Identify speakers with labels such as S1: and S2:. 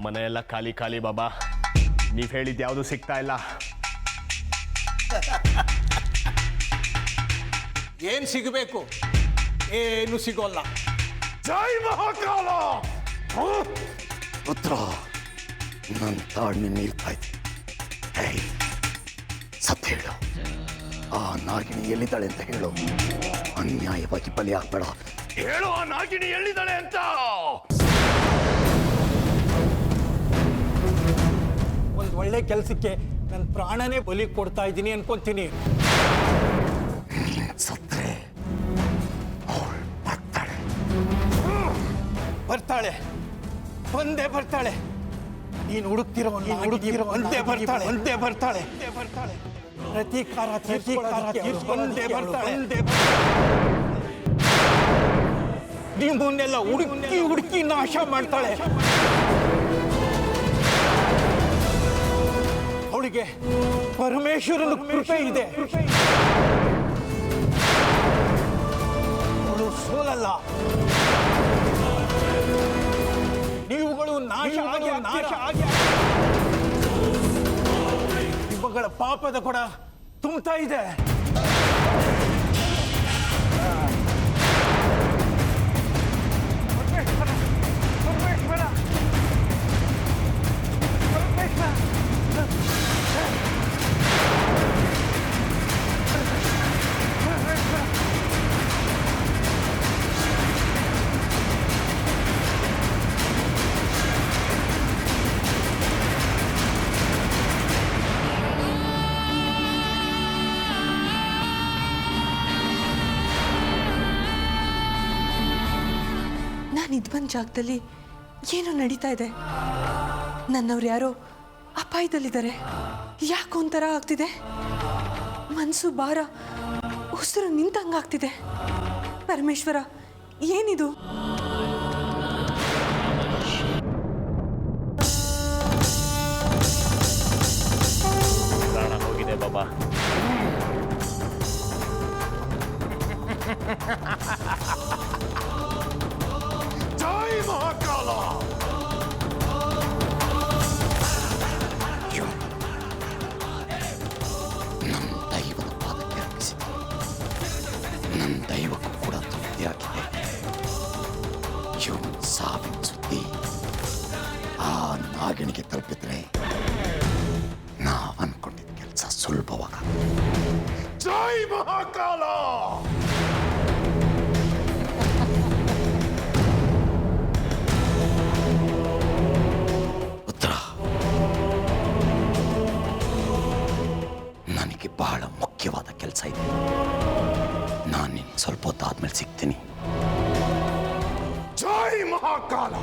S1: ಮನೆಯೆಲ್ಲ ಖಾಲಿ ಖಾಲಿ ಬಾಬಾ. ನೀವು ಹೇಳಿದ್ದು ಯಾವುದು ಸಿಗ್ತಾ ಇಲ್ಲ.
S2: ಏನು ಸಿಗಬೇಕು? ಏನು ಸಿಗೋಲ್ಲ.
S1: ಜೈ ಮಹಾಕಾಲ.
S3: ಪುತ್ರ, ನನ್ನ ತಾಳ್ಮೆ ಮೀರ್ತಾ ಇದೆ. ಸತ್ಯ ಹೇಳು, ಆ ನಾಗಿಣಿ ಎಲ್ಲಿದ್ದಾಳೆ ಅಂತ ಹೇಳು. ಅನ್ಯಾಯವಾಗಿ ಬಲಿ ಆಗ್ಬೇಡ.
S1: ಹೇಳು, ಆ ನಾಗಿಣಿ ಎಲ್ಲಿದ್ದಾಳೆ ಅಂತ.
S2: ಒಂದು ಒಳ್ಳೆ ಕೆಲಸಕ್ಕೆ ನನ್ನ ಪ್ರಾಣನೇ ಬಲಿ ಕೊಡ್ತಾ ಇದ್ದೀನಿ ಅನ್ಕೊಂತೀನಿ.
S3: ಸತ್ರೆ ಅವಳು ಬರ್ತಾಳೆ.
S2: ಬರ್ತಾಳೆ, ಒಂದೇ ಬರ್ತಾಳೆ. ನೀನು ಹುಡುಕ್ತಿರೋ ಒಂದೇ ಬರ್ತಾಳೆ, ಒಂದೇ ಬರ್ತಾಳೆ, ಬರ್ತಾಳೆ. ಪ್ರತೀಕಾರ ಒಂದೇ ಬರ್ತಾಳೆ. ನಿಮ್ಮನ್ನೆಲ್ಲ ಹುಡುಕಿ ಹುಡುಕಿ ನಾಶ ಮಾಡ್ತಾಳೆ. ಅವಳಿಗೆ ಪರಮೇಶ್ವರನ ಕೃಪೆ ಇದೆ. ಅವಳು ಸೋಲಲ್ಲ. ನೀವುಗಳು ನಾಶ ಆಗಿ ನಿಮ್ಮಗಳ ಪಾಪದ ಕೊಡ ತುಂಬ್ತಾ ಇದೆ.
S4: ಇದು ಬಂದ ಜಾಗದಲ್ಲಿ ಏನೋ ನಡೀತಾ ಇದೆ. ನನ್ನವ್ರು ಯಾರೋ ಅಪಾಯದಲ್ಲಿದ್ದಾರೆ. ಯಾಕೋ ಒಂಥರ ಆಗ್ತಿದೆ. ಮನಸ್ಸು ಭಾರ, ಉಸಿರು ನಿಂತಂಗಾಗ್ತಿದೆ. ಪರಮೇಶ್ವರ, ಏನಿದು?
S1: ಪ್ರಾಣ ಹೋಗಿದೆ ಬಾಬಾ. ಜೈ ಮಹಾಕಾಲ.
S3: ನಮ್ಮ ದೈವದ ಪಾದಕ್ಕೆ ಅರ್ಪಿಸಿದೆ. ನಮ್ಮ ದೈವಕ್ಕೂ ಕೂಡ ತೃಪ್ತಿಯಾಗಿದೆ. ಇವನ್ ಸಾವಿನ ಸುದ್ದಿ ಆ ನಾಗಿಣಿಗೆ ತಲುಪಿದ್ರೆ ನಾವು ಅನ್ಕೊಂಡಿದ್ದ ಕೆಲಸ ಸುಲಭವಾಗ.
S1: ಜೈ ಮಹಾಕಾಲ.
S3: ಉತ್ತರ, ನನಗೆ ಬಹಳ ಮುಖ್ಯವಾದ ಕೆಲಸ ಇದೆ. ನಾನು ನಿನ್ನ ಸ್ವಲ್ಪ ಹೊತ್ತಾದ್ಮೇಲೆ ಸಿಗ್ತೀನಿ.
S1: ಜೈ ಮಹಾಕಾಲ.